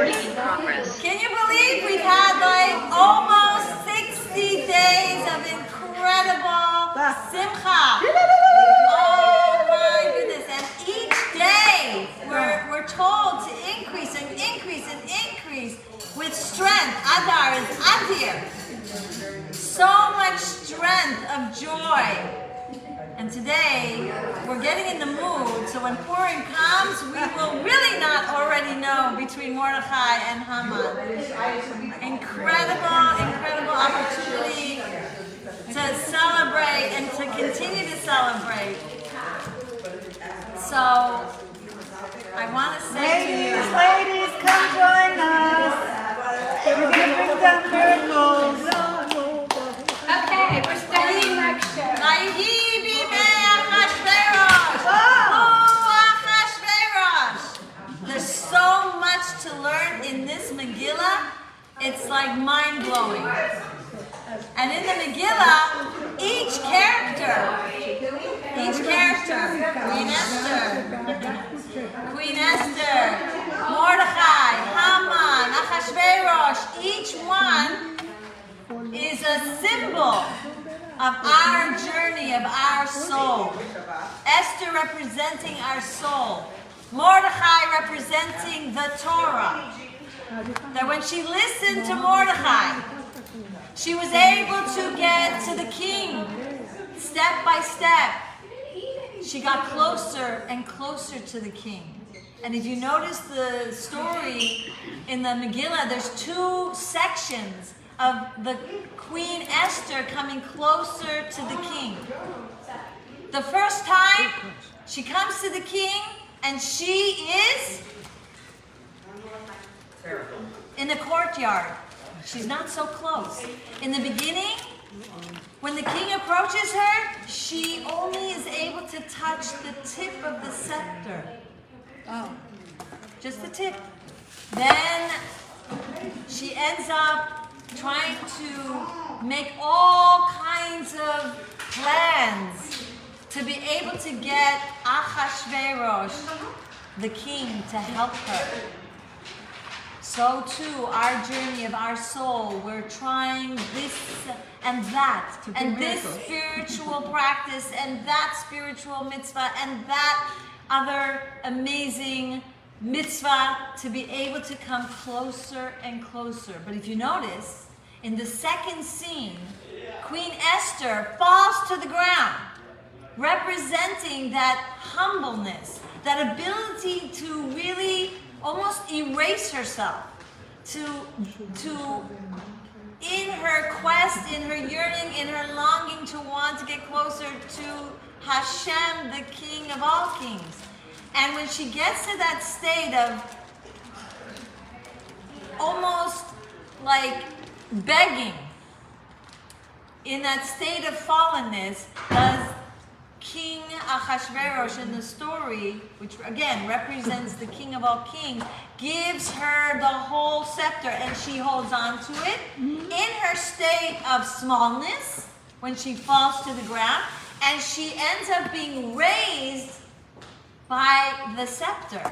Recording in progress. Can you believe we've had like almost 60 days of incredible simcha? Oh my goodness. And each day we're told to increase and increase and increase with strength. Adar is Adir. So much strength of joy. And today, we're getting in the mood, so when Purim comes, we will really not already know between Mordechai and Haman. Incredible, incredible opportunity to celebrate and to continue to celebrate. So, I want to say to you... Ladies, come join us. We're going to bring down miracles. Okay, we're studying lecture. There's so much to learn in this Megillah, it's like mind-blowing. And in the Megillah, each character, Queen Esther, Mordechai, Haman, Achashverosh, each one is a symbol of our journey, of our soul. Esther representing our soul. Mordechai representing the Torah. That when she listened to Mordechai, she was able to get to the king step by step. She got closer and closer to the king. And if you notice the story in the Megillah, there's two sections of the Queen Esther coming closer to the king. The first time she comes to the king and she is in the courtyard. She's not so close. In the beginning, when the king approaches her, she only is able to touch the tip of the scepter. Oh, just the tip. Then she ends up trying to make all kinds of plans to be able to get Achashverosh, the king, to help her. So too, our journey of our soul, we're trying this and that, and this spiritual practice, and that spiritual mitzvah, and that other amazing mitzvah to be able to come closer and closer. But if you notice, in the second scene, Queen Esther falls to the ground, representing that humbleness, that ability to really almost erase herself, to in her quest, in her yearning, in her longing to want to get closer to Hashem, the King of all kings. And when she gets to that state of almost like begging, in that state of fallenness, does King Achashverosh in the story, which again represents the King of all kings, gives her the whole scepter and she holds on to it in her state of smallness when she falls to the ground, and she ends up being raised by the scepter.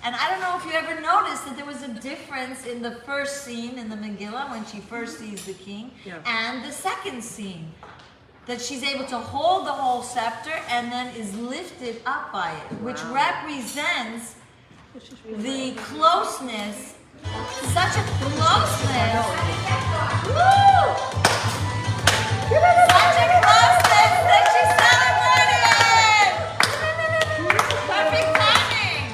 And I don't know if you ever noticed that there was a difference in the first scene in the Megillah when she first sees the king, and the second scene. That she's able to hold the whole scepter and then is lifted up by it, which represents the closeness, such a closeness. Woo! Such a closeness that she celebrated! Perfect timing!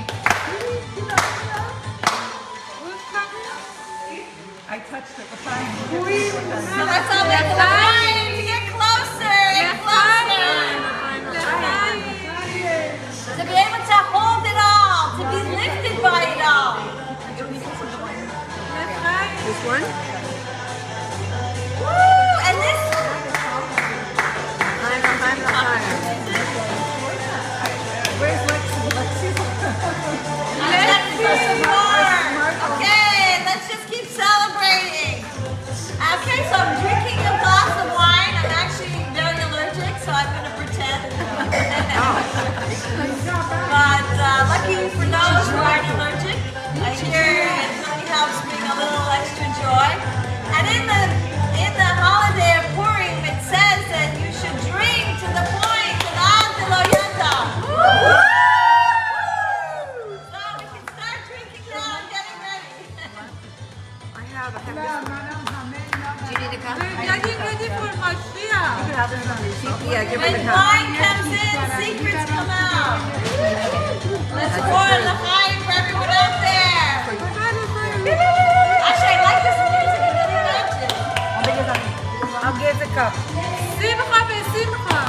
Who's coming? I touched it. Fine. So let's all make a line to get closer and closer. To be able to hold it all, to be lifted by it all. This one? Woo! And this. Where's Lexi? Let's do some more. Okay, let's just keep celebrating. Okay, so I'm drinking a glass of wine. I'm actually very allergic, so I'm going to pretend. But lucky for those who aren't allergic, I hear it's only helps Do you need to come? We're getting ready for Mashiach. When wine comes in, secrets come out. Let's pour l'chaim for everyone out there. Actually, I like this music. It really matches. I'll get the cup. Simcha besimcha.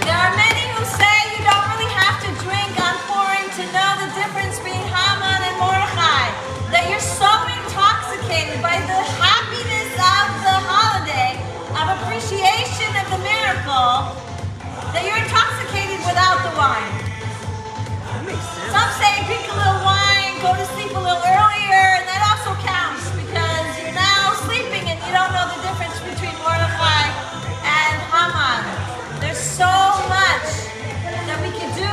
There are many who say you don't really have to drink on pouring to know the difference between Haman and Mordechai. That you're so intoxicated by the happiness of the holiday, of appreciation of the miracle, that you're intoxicated without the wine. Some say drink a little wine, go to sleep a little earlier, and that also counts because you're now sleeping and you don't know the difference between Mordechai and Haman. There's so much that we can do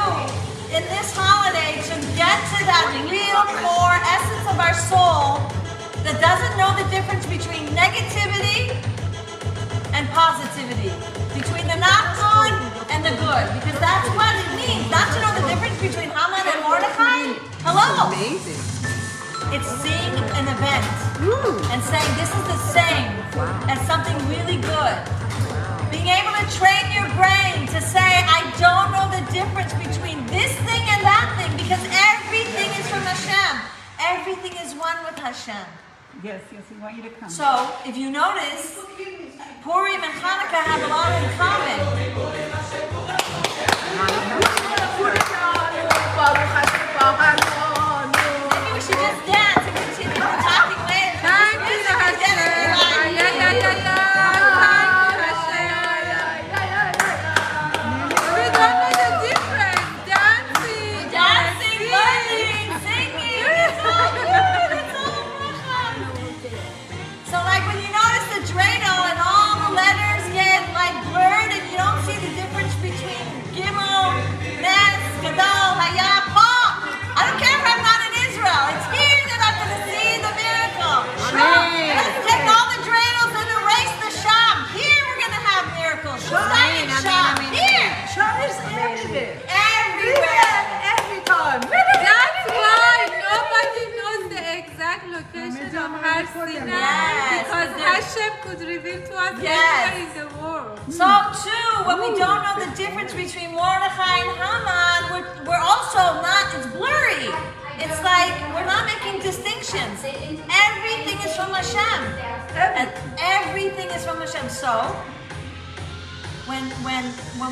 in this holiday to get to that real core essence of our soul that doesn't know the difference between negativity and positivity, between the not good and the good, because that's what it means, not to know the difference between Haman and Mordechai. Hello. Amazing. It's seeing an event and saying this is the same as something really good. Being able to train your brain to say, I don't know the difference between this thing and that thing, because everything is from Hashem. Everything is one with Hashem. Yes, we want you to come. So, if you notice, Purim and Hanukkah have a lot in common. Maybe we should just dance and continue talking later. Thank you, Hashem. We don't know the difference. Dancing. Dancing, learning, singing, it's all good, it's all bracha. So like when you notice the dreidel and all the letters get like blurred and you don't see the difference between Gimel, Nes, Gadol, Haya, Pa. I don't care if I'm not in Israel, it's here that I'm going to see the miracle. Let's take all the dreidels and erase the Sham. Here we're going to have miracles. Here. Everywhere. Every time. That's why nobody knows the exact location of Har Sinai, Yes. because Hashem could reveal to us Yes. anywhere in the world. So too, when we don't know the difference between Mordechai and Haman, we're also not, it's blurry. It's like we're not making distinctions. Everything is from Hashem. And everything is from Hashem. So, when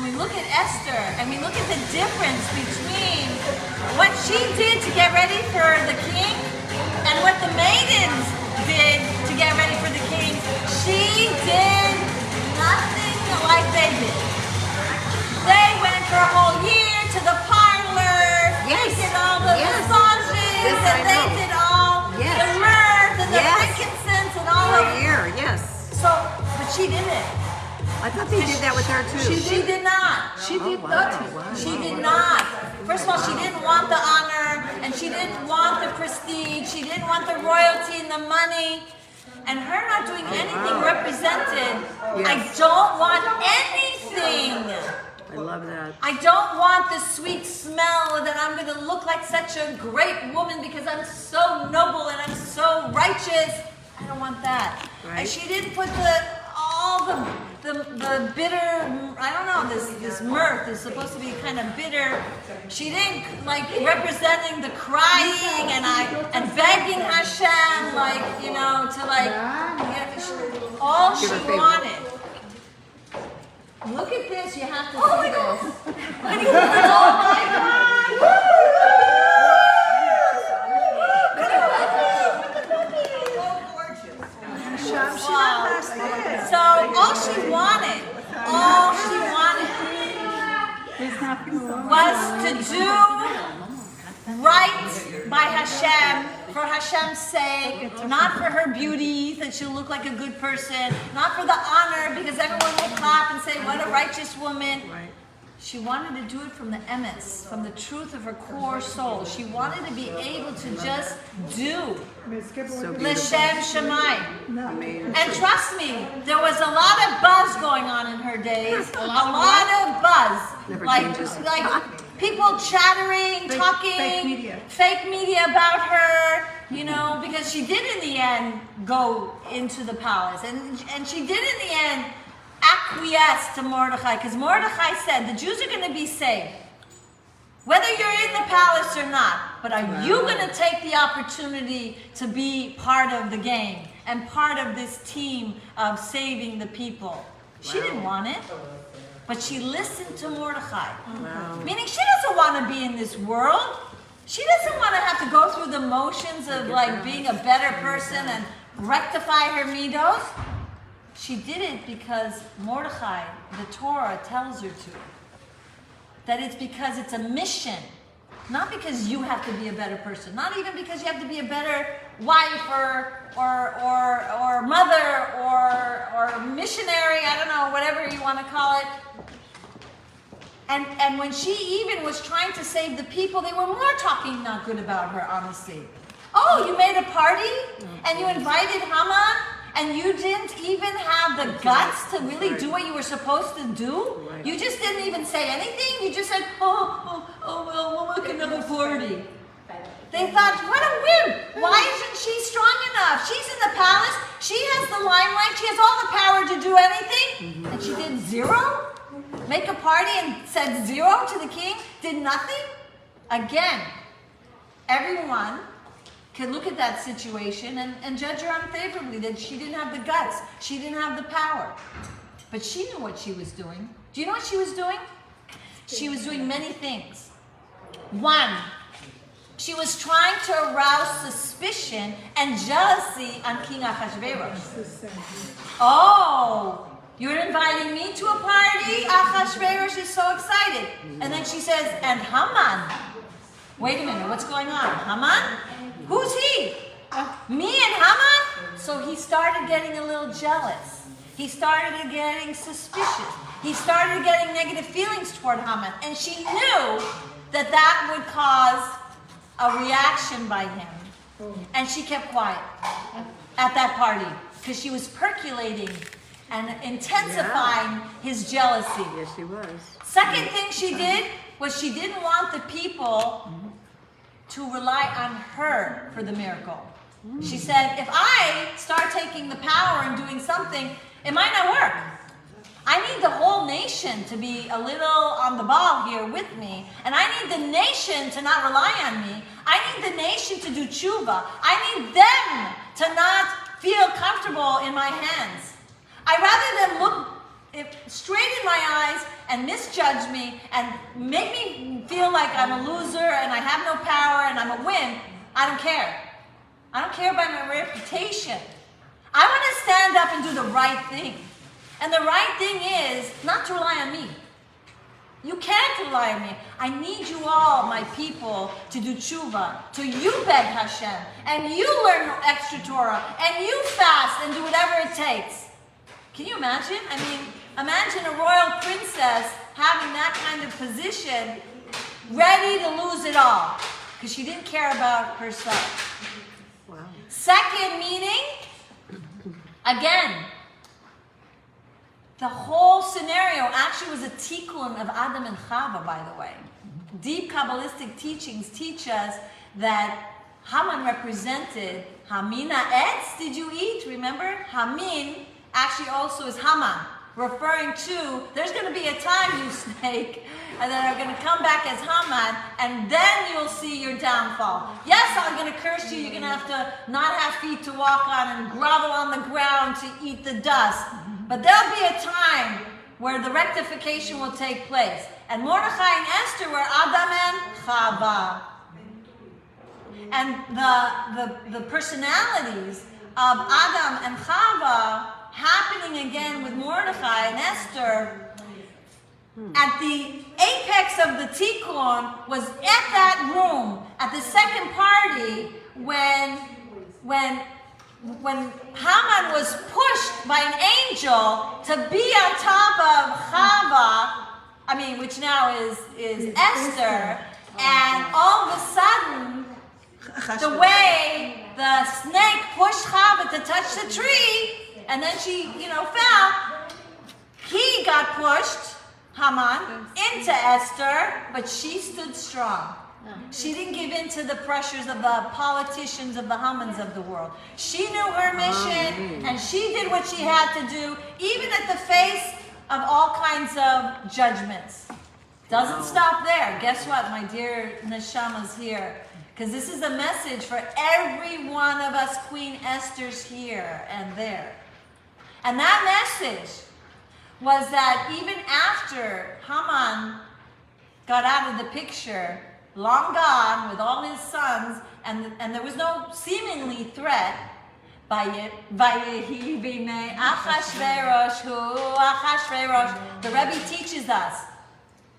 we look at Esther and we look at the difference between what she did to get ready for the king and what the maidens did to get ready for the king, she did nothing like they did. They went for a whole year to the parlor, they did all the massages, and they did all the mirth and the frankincense and all of it. Yes. So, but she didn't. I thought they did that with her too. She did not. She did nothing. She did not. First of all, she didn't want the honor, and she didn't want the prestige. She didn't want the royalty and the money. And her not doing anything represented, I don't want anything. I love that. I don't want the sweet smell that I'm going to look like such a great woman because I'm so noble and I'm so righteous. I don't want that. Right. And she didn't put all the bitter, I don't know, this mirth is supposed to be kind of bitter. She didn't like representing the crying and begging Hashem, like, you know, to like, all she wanted. Look at this, you have to see this. Oh my God! So all she wanted was to do right by Hashem, for Hashem's sake, not for her beauty, that she'll look like a good person, not for the honor, because everyone will clap and say, what a righteous woman. Right. She wanted to do it from the emes, from the truth of her core soul. She wanted to be able to just do So L'Shem Shemayim. amazing. And trust me, there was a lot of buzz going on in her days. A lot of buzz. Never Like people chattering, talking, fake media. fake media about her, you know, because because she did in the end go into the palace, and she did in the end acquiesce to Mordechai, because Mordechai said the Jews are going to be saved, whether you're in the palace or not. But are you going to take the opportunity to be part of the game and part of this team of saving the people? She didn't want it, but she listened to Mordechai. Meaning she doesn't want to be in this world. She doesn't want to have to go through the motions of like being a better person and rectify her midos. She did it because Mordechai, the Torah tells her to. That it's because it's a mission. Not because you have to be a better person. Not even because you have to be a better wife or mother or missionary, I don't know, whatever you want to call it. And when she even was trying to save the people, they were more talking not good about her, honestly. Oh, you made a party and you invited Haman and you didn't even have the guts to really do what you were supposed to do? You just didn't even say anything? You just said, well, we'll make another party. They thought, what a wimp. Why isn't she strong enough? She's in the palace. She has the limelight. She has all the power to do anything. And she did zero? Make a party and said zero to the king? Did nothing? Again, everyone can look at that situation and judge her unfavorably, that she didn't have the guts. She didn't have the power. But she knew what she was doing. Do you know what she was doing? She was doing many things. One, she was trying to arouse suspicion and jealousy on King Ahasuerus. Oh, you're inviting me to a party? Ahasuerus is so excited. And then she says, and Haman. Wait a minute, what's going on? Haman? Who's he? Me and Haman? So he started getting a little jealous. He started getting suspicious. He started getting negative feelings toward Haman. And she knew that that would cause a reaction by him. And she kept quiet at that party because she was percolating and intensifying his jealousy. Yes, she was. Second thing she did was she didn't want the people to rely on her for the miracle. She said, if I start taking the power and doing something, it might not work. I need the whole nation to be a little on the ball here with me. And I need the nation to not rely on me. I need the nation to do tshuva. I need them to not feel comfortable in my hands. I'd rather them look straight in my eyes and misjudge me and make me feel like I'm a loser and I have no power and I'm a wimp. I don't care. I don't care about my reputation. I want to stand up and do the right thing. And the right thing is not to rely on me. You can't rely on me. I need you all, my people, to do tshuva, to you beg Hashem, and you learn extra Torah, and you fast and do whatever it takes. Can you imagine? I mean, imagine a royal princess having that kind of position, ready to lose it all, because she didn't care about herself. Wow. Second meaning, again, the whole scenario actually was a tikkun of Adam and Chava, by the way. Deep Kabbalistic teachings teach us that Haman represented Hamina etz, did you eat? Remember? Hamin actually also is Haman, referring to, there's going to be a time, you snake, and then are going to come back as Haman, and then you'll see your downfall. Yes, I'm going to curse you. You're going to have to not have feet to walk on and grovel on the ground to eat the dust. But there'll be a time where the rectification will take place. And Mordechai and Esther were Adam and Chava. And the personalities of Adam and Chava happening again with Mordechai and Esther at the apex of the tikkun was at that room, at the second party, when Haman was pushed by an angel to be on top of Chava, which now is Esther, and all of a sudden, the way the snake pushed Chava to touch the tree, and then she, fell, he got pushed, Haman, into Esther, but she stood strong. She didn't give in to the pressures of the politicians, of the Hamans of the world. She knew her mission, and she did what she had to do, even at the face of all kinds of judgments. Doesn't stop there. Guess what, my dear Neshamas here? Because this is a message for every one of us Queen Esther's here and there. And that message was that even after Haman got out of the picture, long gone with all his sons, and there was no seemingly threat, the Rebbe teaches us,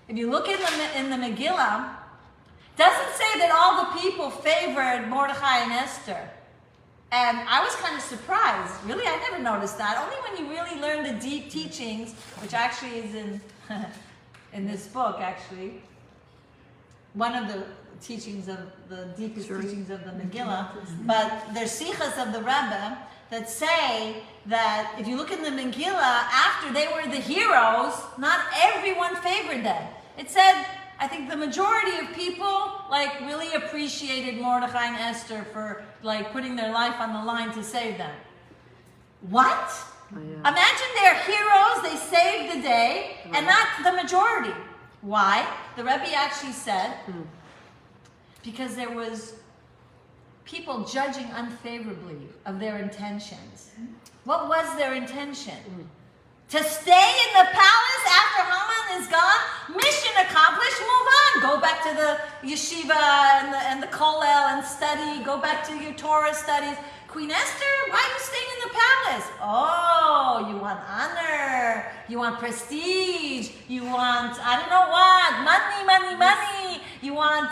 if you look in the Megillah, doesn't say that all the people favored Mordechai and Esther. And I was kind of surprised. Really, I never noticed that. Only when you really learn the deep teachings, which actually is in this book, actually. One of the teachings of the deepest teachings of the Megillah. But there's sichas of the Rebbe that say that if you look in the Megillah, after they were the heroes, not everyone favored them. It said, I think the majority of people like really appreciated Mordechai and Esther for like putting their life on the line to save them. What? Oh, yeah. Imagine they're heroes, they saved the day, and not the majority. Why? The Rebbe actually said, because there was people judging unfavorably of their intentions. What was their intention? To stay in the palace after Haman is gone? Mission accomplished, move on. Go back to the Yeshiva and the Kollel and study. Go back to your Torah studies. Queen Esther, why are you staying in the palace? Oh, you want honor. You want prestige. You want, I don't know what, money. You want...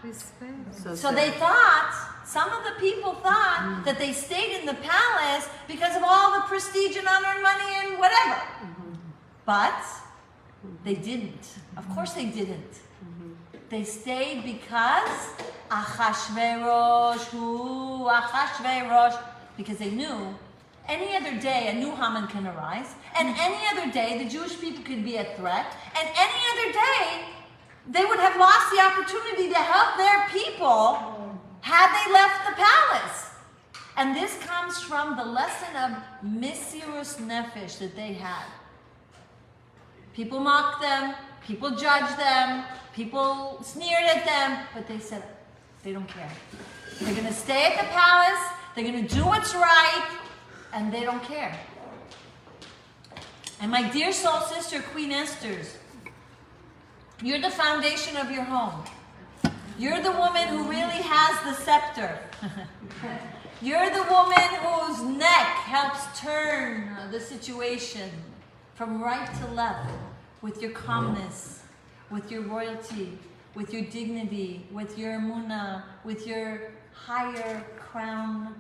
Respect. So they thought, some of the people thought that they stayed in the palace because of all the prestige and honor and money and whatever. But they didn't. Of course they didn't. They stayed because Achashverosh, because they knew any other day a new Haman can arise, and any other day the Jewish people could be a threat, and any other day they would have lost the opportunity to help their people had they left the palace. And this comes from the lesson of Misirus Nefesh that they had. People mocked them, people judged them, people sneered at them, but they said they don't care. They're going to stay at the palace, they're going to do what's right, and they don't care. And my dear soul sister, Queen Esther's, you're the foundation of your home. You're the woman who really has the scepter. You're the woman whose neck helps turn the situation from right to left with your calmness, with your royalty, with your dignity, with your emunah, with your higher crown,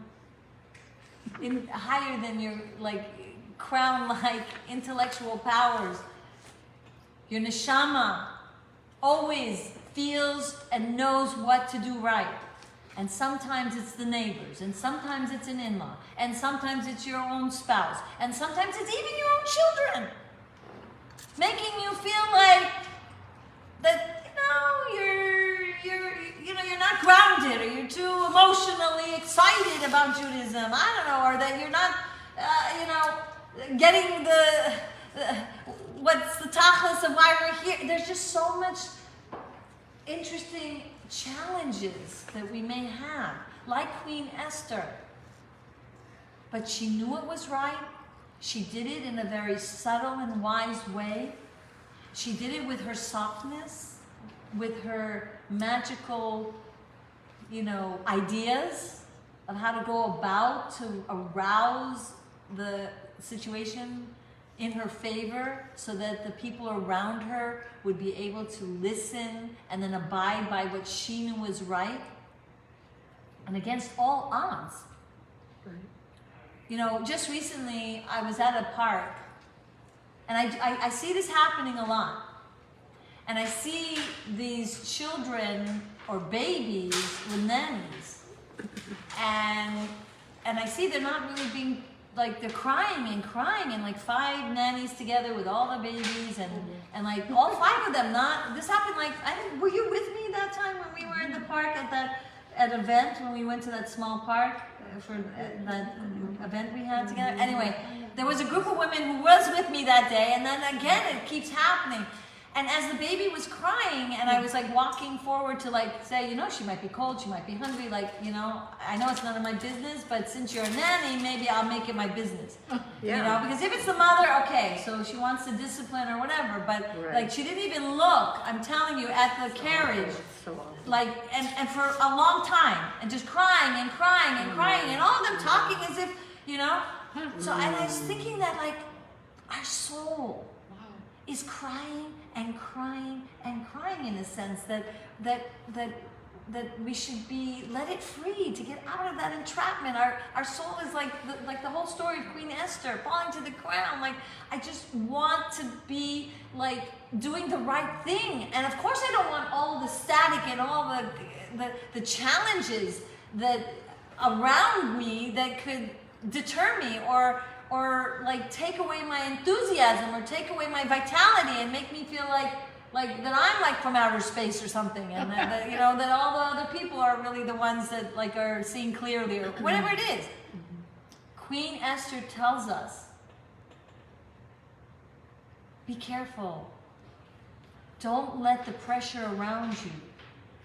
higher than your crown-like intellectual powers. Your neshama always feels and knows what to do right. And sometimes it's the neighbors, and sometimes it's an in-law, and sometimes it's your own spouse, and sometimes it's even your own children, making you feel like that you're not grounded, or you're too emotionally excited about Judaism. I don't know, or that you're not, getting what's the tachlis of why we're here. There's just so much interesting challenges that we may have, like Queen Esther. But she knew it was right. She did it in a very subtle and wise way. She did it with her softness, with her magical, ideas of how to go about to arouse the situation in her favor, so that the people around her would be able to listen and then abide by what she knew was right, and against all odds. Right. Just recently I was at a park, and I see this happening a lot, and I see these children or babies with nannies, and I see they're not really being, they're crying and 5 nannies together with all the babies, and all 5 of them this happened were you with me me that time when we were in the park at that event, when we went to that small park for that event we had together? Anyway, there was a group of women who was with me that day, and then again it keeps happening. And as the baby was crying, and I was like walking forward to like say, you know, she might be cold, she might be hungry, like, you know, I know it's none of my business, but since you're a nanny, maybe I'll make it my business. Yeah. You know, because if it's the mother, okay, so she wants to discipline or whatever, but Right. like she didn't even look, I'm telling you, at the carriage, So awful. like, and for a long time, and just crying and crying and crying, and all of them talking as if, you know. So, and I was thinking that like our soul is crying and crying and crying in a sense that we should be let it free to get out of that entrapment. Our soul is like the whole story of Queen Esther falling to the ground. Like I just want to be like doing the right thing, and of course I don't want all the static and all the challenges that around me that could deter me or like take away my enthusiasm or take away my vitality and make me feel like that I'm like from outer space or something, and that you know that all the other people are really the ones that like are seeing clearly or whatever it is. Queen Esther tells us, be careful. Don't let the pressure around you,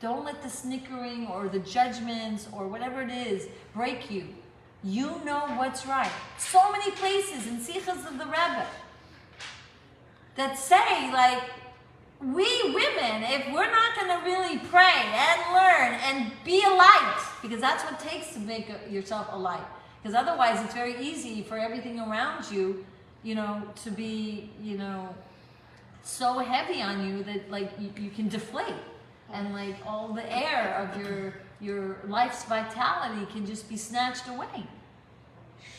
don't let the snickering or the judgments or whatever it is break you. You know what's right. So many places in Sichas of the Rebbe that say, like, we women, if we're not going to really pray and learn and be a light, because that's what it takes to make yourself a light. Because otherwise, it's very easy for everything around you, you know, to be, you know, so heavy on you that, like, you can deflate. And, like, all the air of your life's vitality can just be snatched away.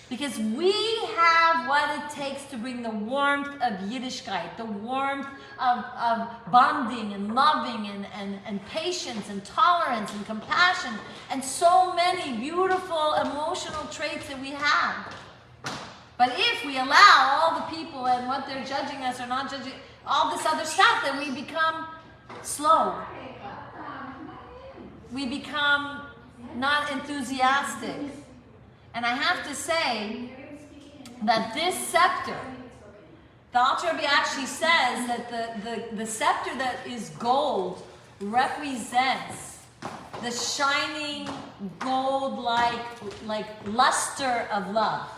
Because we have what it takes to bring the warmth of Yiddishkeit, the warmth of bonding and loving and patience and tolerance and compassion and so many beautiful emotional traits that we have. But if we allow all the people and what they're judging us or not judging, all this other stuff, then we become slow. We become not enthusiastic. And I have to say that this scepter, the Alter Rebbe actually says that the scepter that is gold represents the shining gold-like luster of love.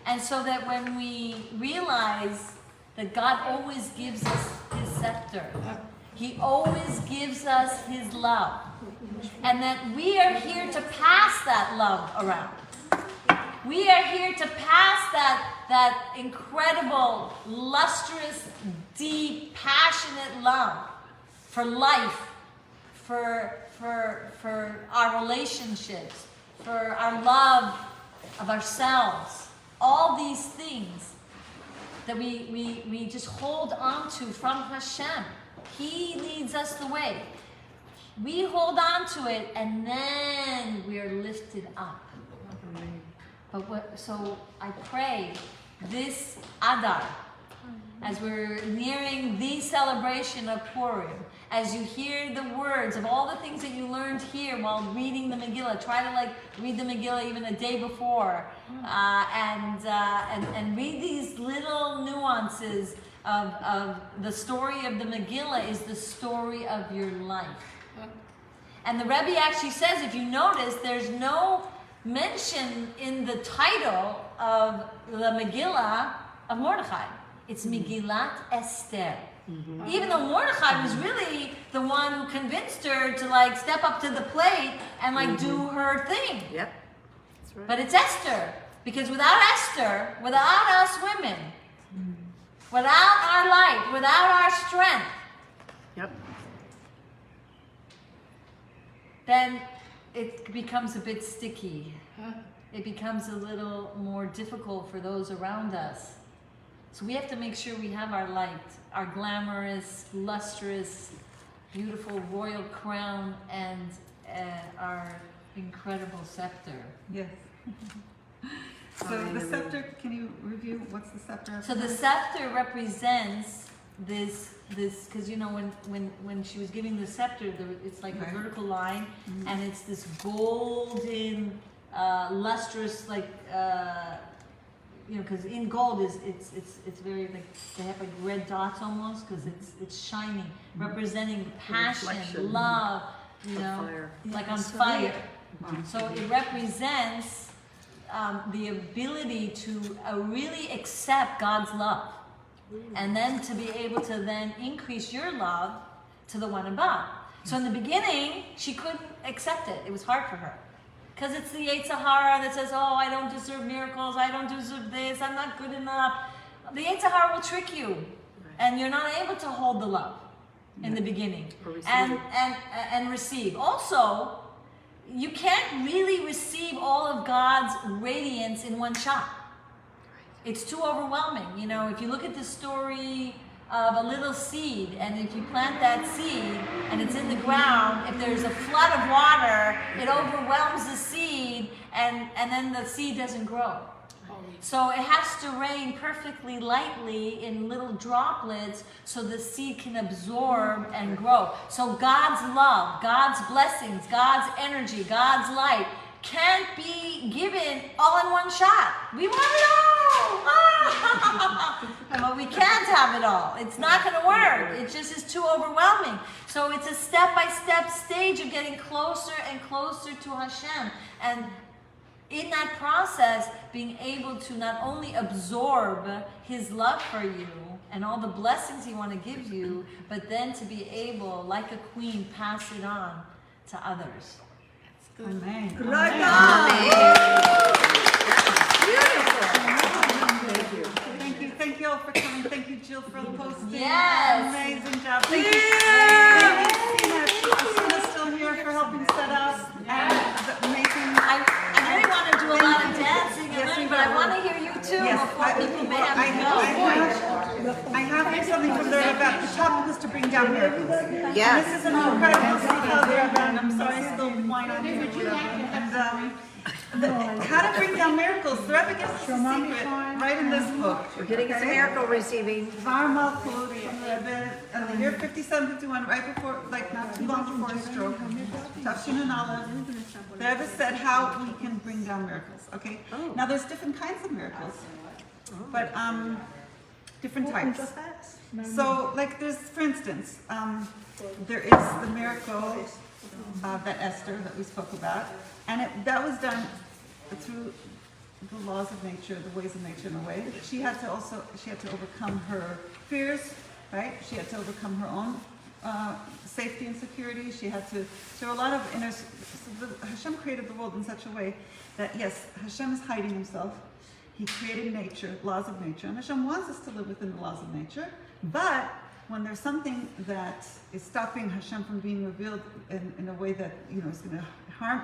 And so that when we realize that God always gives us his scepter, he always gives us his love. And that we are here to pass that love around. We are here to pass that incredible, lustrous, deep, passionate love for life, for our relationships, for our love of ourselves. All these things that we just hold on to from Hashem. He leads us the way. We hold on to it, and then we are lifted up. So I pray this Adar, as we're nearing the celebration of Purim, as you hear the words of all the things that you learned here while reading the Megillah, try to read the Megillah even a day before, and read these little nuances of the story of the Megillah is the story of your life. And the Rebbe actually says, if you notice, there's no mention in the title of the Megillah of Mordechai. It's Megillat Esther. Mm-hmm. Even though Mordechai was really the one who convinced her to step up to the plate and do her thing. Yep. That's right. But it's Esther. Because without Esther, without us women, without our light, without our strength, Yep. then it becomes a bit sticky. It becomes a little more difficult for those around us. So we have to make sure we have our light, our glamorous, lustrous, beautiful royal crown, and our incredible scepter. Yes. So the scepter, can you review what's the scepter? So the scepter represents this because when she was giving the scepter, it's like a vertical line, and it's this golden, lustrous because in gold it's very like they have like red dots almost because it's shiny, representing passion, Reflection. love, Fire. like on fire. So it represents the ability to really accept God's love, and then to be able to then increase your love to the one above. So in the beginning, she couldn't accept it. It was hard for her. Because it's the Yetzer Hara that says, oh, I don't deserve miracles, I don't deserve this, I'm not good enough. The Yetzer Hara will trick you, and you're not able to hold the love in the beginning and receive. Also, you can't really receive all of God's radiance in one shot. It's too overwhelming. If you look at the story of a little seed, and if you plant that seed and it's in the ground, if there's a flood of water, it overwhelms the seed, and then the seed doesn't grow. So it has to rain perfectly lightly in little droplets so the seed can absorb and grow. So God's love, God's blessings, God's energy, God's light can't be given all in one shot. We want it all! But we can't have it all. It's not going to work. It just is too overwhelming. So it's a step-by-step stage of getting closer and closer to Hashem. And in that process, being able to not only absorb His love for you and all the blessings He wants to give you, but then to be able, like a queen, pass it on to others. Amen. Thank you all for coming. Thank you, Jill, for the posting. Yes. Amazing job. Thank you. Christina's still here for helping set up. And making. I really want to do a lot of dancing, but I want to hear you too before people may have to go. I have something from there about the topic was to bring down miracles. Yes. This is an incredible detail there, and I'm sorry I spilled wine on you. And how to bring down miracles. The Rebbe gives us a secret right in this book. We're getting a miracle receiving. Var Malchut from the Rebbe, in the year 57-51, right before, like not too long before his stroke, Tafshin and Aleph, the Rebbe said how we can bring down miracles. Okay. Now there's different kinds of miracles, but different types. So, like there's, for instance, there is the miracle that Esther that we spoke about, and that was done through the laws of nature, the ways of nature in a way. She had to overcome her fears, right? She had to overcome her own safety and security. There were a lot of inner, Hashem created the world in such a way that yes, Hashem is hiding Himself. He created nature, laws of nature, and Hashem wants us to live within the laws of nature, but when there's something that is stopping Hashem from being revealed in a way that is going to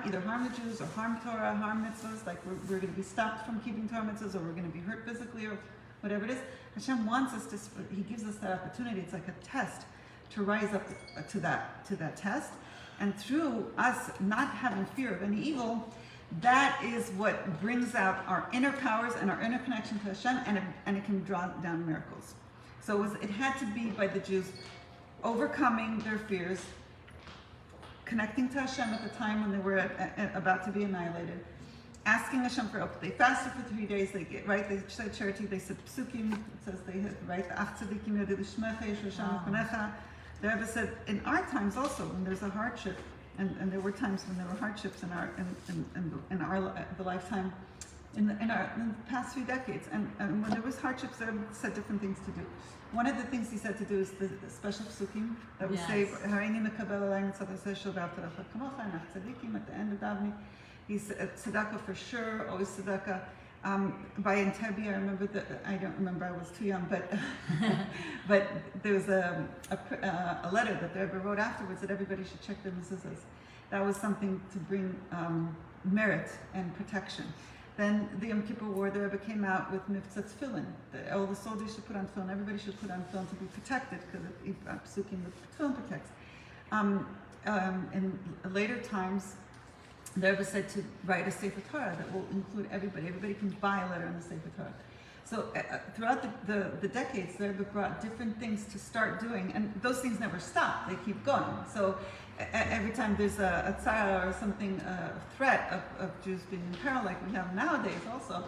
either harm the Jews or harm Torah, harm mitzvahs, like we're going to be stopped from keeping Torah mitzvahs, or we're going to be hurt physically, or whatever it is, Hashem wants us to. He gives us that opportunity. It's like a test to rise up to that test, and through us not having fear of any evil, that is what brings out our inner powers and our inner connection to Hashem, and it can draw down miracles. So it had to be by the Jews overcoming their fears, connecting to Hashem at the time when they were about to be annihilated, asking Hashem for help. They fasted for 3 days. They said charity. They said psukim. It says they write the Ach Tzadikim Yodedu Shmecha Yesh Hashem Konecha. The Rebbe said in our times also when there's a hardship, and there were times when there were hardships in the lifetime. In the past few decades, and when there was hardships, they said different things to do. One of the things he said to do is the special psukim that would say, at the end of davening, he said tzedakah for sure, always tzedakah. By Entebbe, I don't remember, I was too young, but but there was a letter that the Rebbe wrote afterwards that everybody should check their mezuzahs. That was something to bring merit and protection. Then the Yom Kippur War, the Rebbe came out with Mivtza Tefillin. All the soldiers should put on tefillin. Everybody should put on tefillin to be protected, because psukim, the tefillin protects. In later times, the Rebbe said to write a Sefer Torah that will include everybody. Everybody can buy a letter in the Sefer Torah. So throughout the decades, the Rebbe brought different things to start doing, and those things never stop. They keep going. So every time there's a tzara or something, a threat of Jews being in peril, like we have nowadays also,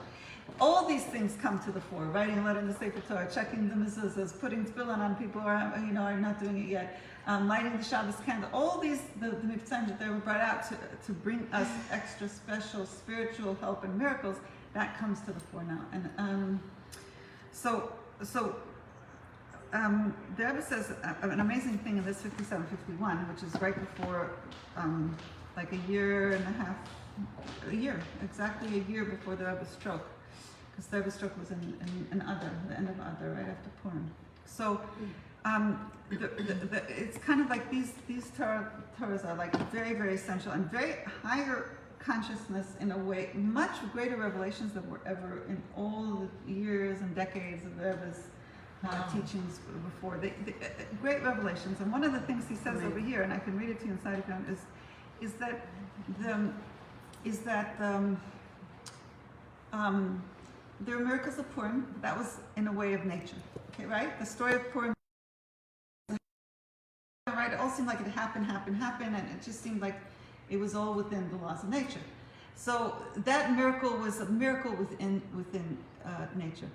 all these things come to the fore. Writing a letter in the Sefer Torah, checking the mezuzahs, putting tefillin on people who are, are not doing it yet, lighting the Shabbos candle. All these, the mitzvahs that they were brought out to bring us extra special spiritual help and miracles, that comes to the fore now. And the Rebbe says an amazing thing in this 5751, which is right before, like a year and a half, exactly a year before the Rebbe's stroke. Because the Rebbe's stroke was in Adar, the end of Adar, right after Purim. So it's kind of like these Torahs are like very, very essential and very higher consciousness in a way, much greater revelations than were ever in all the years and decades of the Rebbe's teachings before. Great revelations. And one of the things he says over here, and I can read it to you inside of him, is that there are miracles of Purim. That was in a way of nature. Okay, right? The story of Purim, right? It all seemed like it happened, and it just seemed like it was all within the laws of nature. So that miracle was a miracle within nature.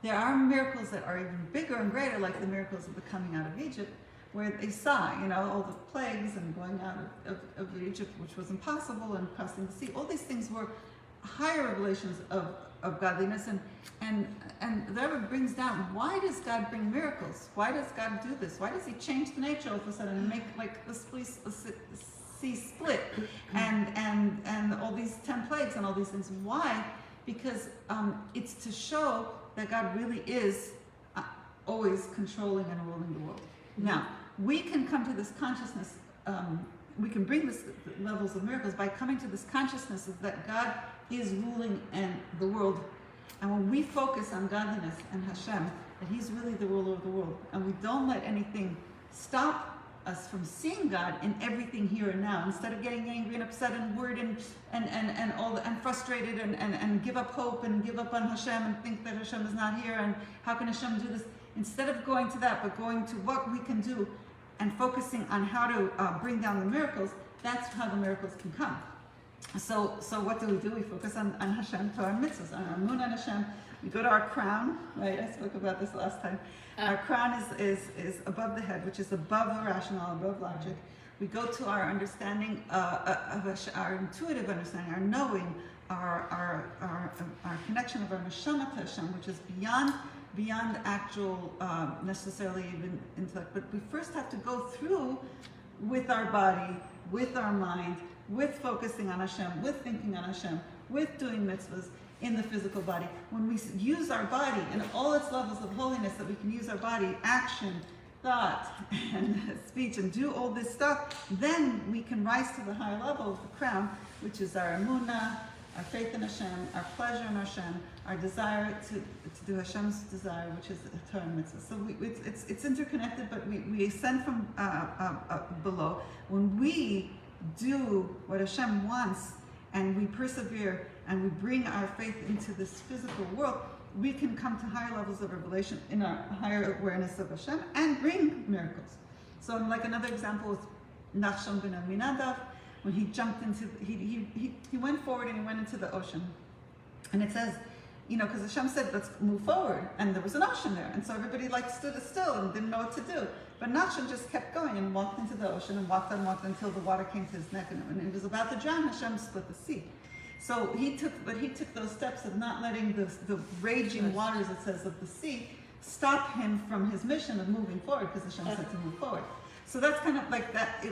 There are miracles that are even bigger and greater, like the miracles of the coming out of Egypt, where they saw, all the plagues and going out of Egypt, which was impossible, and crossing the sea. All these things were higher revelations of godliness, and the Rebbe brings down, why does God bring miracles? Why does God do this? Why does He change the nature all of a sudden and make like the sea split and all these 10 plagues and all these things? Why? Because it's to show that God really is always controlling and ruling the world. Now, we can come to this consciousness, we can bring this levels of miracles by coming to this consciousness of that God is ruling and the world. And when we focus on godliness and Hashem, that He's really the ruler of the world, and we don't let anything stop us from seeing God in everything here and now, instead of getting angry and upset and worried and frustrated and give up hope and give up on Hashem and think that Hashem is not here and how can Hashem do this? Instead of going to that, but going to what we can do and focusing on how to bring down the miracles, that's how the miracles can come. So what do? We focus on Hashem, Torah and mitzvahs, on our moon on Hashem. We go to our crown, right? I spoke about this last time. Our crown is above the head, which is above the rational, above logic. We go to our understanding, our intuitive understanding, our knowing, our connection of our neshama to Hashem, which is beyond actual necessarily even intellect. But we first have to go through with our body, with our mind, with focusing on Hashem, with thinking on Hashem, with doing mitzvahs in the physical body. When we use our body and all its levels of holiness, that we can use our body, action, thought, and speech, and do all this stuff, then we can rise to the higher level of the crown, which is our emunah, our faith in Hashem, our pleasure in Hashem, our desire to do Hashem's desire, which is the Torah and mitzvah. So it's interconnected, but we ascend from below. When we do what Hashem wants, and we persevere, and we bring our faith into this physical world, we can come to higher levels of revelation in our higher awareness of Hashem and bring miracles. So like another example is Nachshon ben Aminadav, when he jumped into, he went forward and he went into the ocean. And it says, because Hashem said, let's move forward. And there was an ocean there. And so everybody stood still and didn't know what to do. But Nachshon just kept going and walked into the ocean and walked until the water came to his neck. And when he was about to drown, Hashem split the sea. So he took those steps of not letting the raging waters, it says, of the sea stop him from his mission of moving forward, because Hashem said to move forward. So that's kind of like that.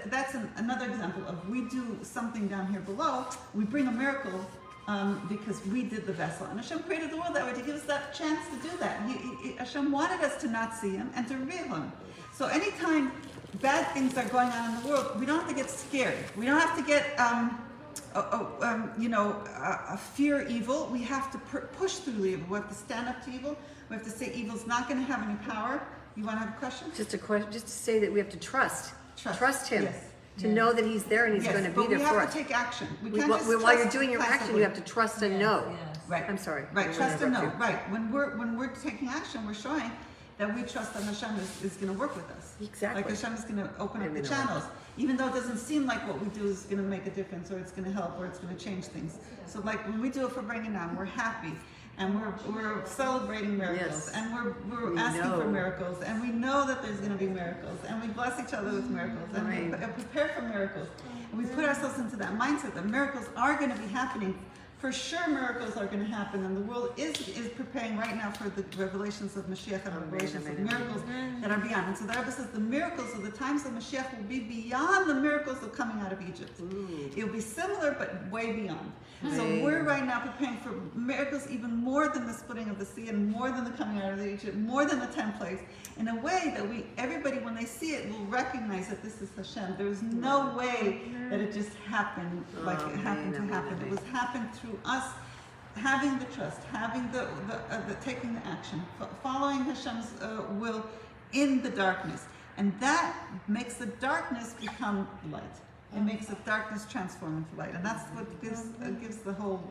That's another example of, we do something down here below, we bring a miracle because we did the vessel. And Hashem created the world that way to give us that chance to do that. Hashem wanted us to not see Him and to reveal Him. So anytime bad things are going on in the world, we don't have to get scared. We don't have to get fear evil. We have to push through evil. We have to stand up to evil. We have to say evil's not going to have any power. You want to have a question? Just a question, just to say that we have to trust. Trust Him. Yes. to know that He's there and He's Yes, going to but be there we for have us. to take action. We We- can't while just while you're trust doing your action, passively. you have to trust and know. Yes. Right. I'm sorry. Right, I trust and know. interrupted you. Right. When we're taking action, we're showing that we trust that Hashem is going to work with us. Exactly. Like Hashem is going to open up I'm the gonna channels, even though it doesn't seem like what we do is going to make a difference, or it's going to help, or it's going to change things. So like when we do it for bringing down, we're happy. And we're celebrating miracles, Yes. and we're We asking for know. miracles, and we know that there's going to be miracles, and we bless each other with miracles, and we Right. prepare for miracles, and we put ourselves into that mindset that miracles are going to be happening. For sure, miracles are going to happen, and the world is preparing right now for the revelations of Mashiach and revelations of miracles that are beyond. And so the Rebbe says the miracles of the times of Mashiach will be beyond the miracles of coming out of Egypt. It will be similar, but way beyond. So we're right now preparing for miracles even more than the splitting of the sea, and more than the coming out of Egypt, more than the 10 plagues, in a way that everybody, when they see it, will recognize that this is Hashem. There's no way that it just happened like it happened to happen. It was happened through us having the trust, having the taking the action, following Hashem's will in the darkness, and that makes the darkness become light. It makes the darkness transform into light, and that's what gives the whole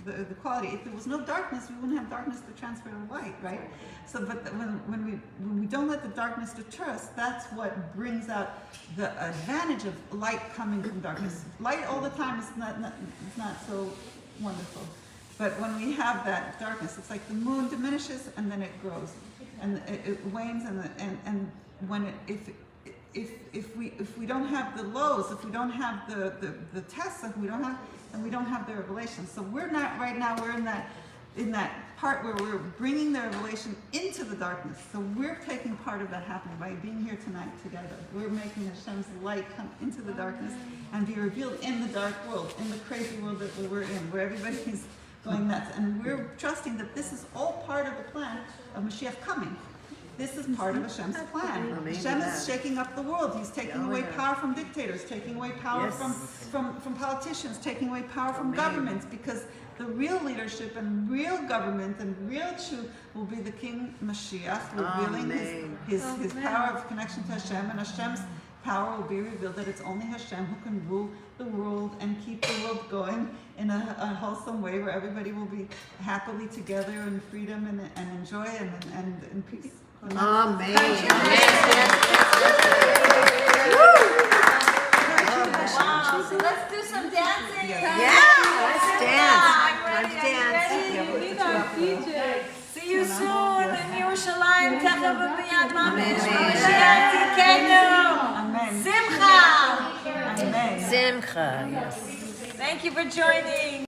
the quality. If there was no darkness, we wouldn't have darkness to transfer to light, right? So, but when we don't let the darkness deter us, that's what brings out the advantage of light coming from darkness. Light all the time is not so wonderful, but when we have that darkness, it's like the moon diminishes and then it grows, and it wanes, and when if we don't have the lows, if we don't have the tests, if we don't have, and we don't have the revelation. So we're not right now. We're in that part where we're bringing the revelation into the darkness. So we're taking part of that happening by being here tonight together. We're making Hashem's light come into the darkness and be revealed in the dark world, in the crazy world that we're in, where everybody's going nuts. And we're trusting that this is all part of the plan of Mashiach coming. This is part of Hashem's plan. Hashem is shaking up the world. He's taking away power from dictators, taking away power from politicians, taking away power from governments, because the real leadership and real government and real truth will be the King Mashiach, revealing his power of connection to Hashem, and Hashem's power will be revealed that it's only Hashem who can rule the world and keep the world going in a wholesome way where everybody will be happily together in freedom and in joy and in peace. Amen. Wow, so let's do some dancing. Yeah, let's dance. I'm ready. Let's Are you dance. ready? We need our DJ. See you soon in Yerushalayim. תכף וביד ממש. Amen. משיח תיקנו. Amen. Simcha. Amen. Simcha, yes. Thank you for joining.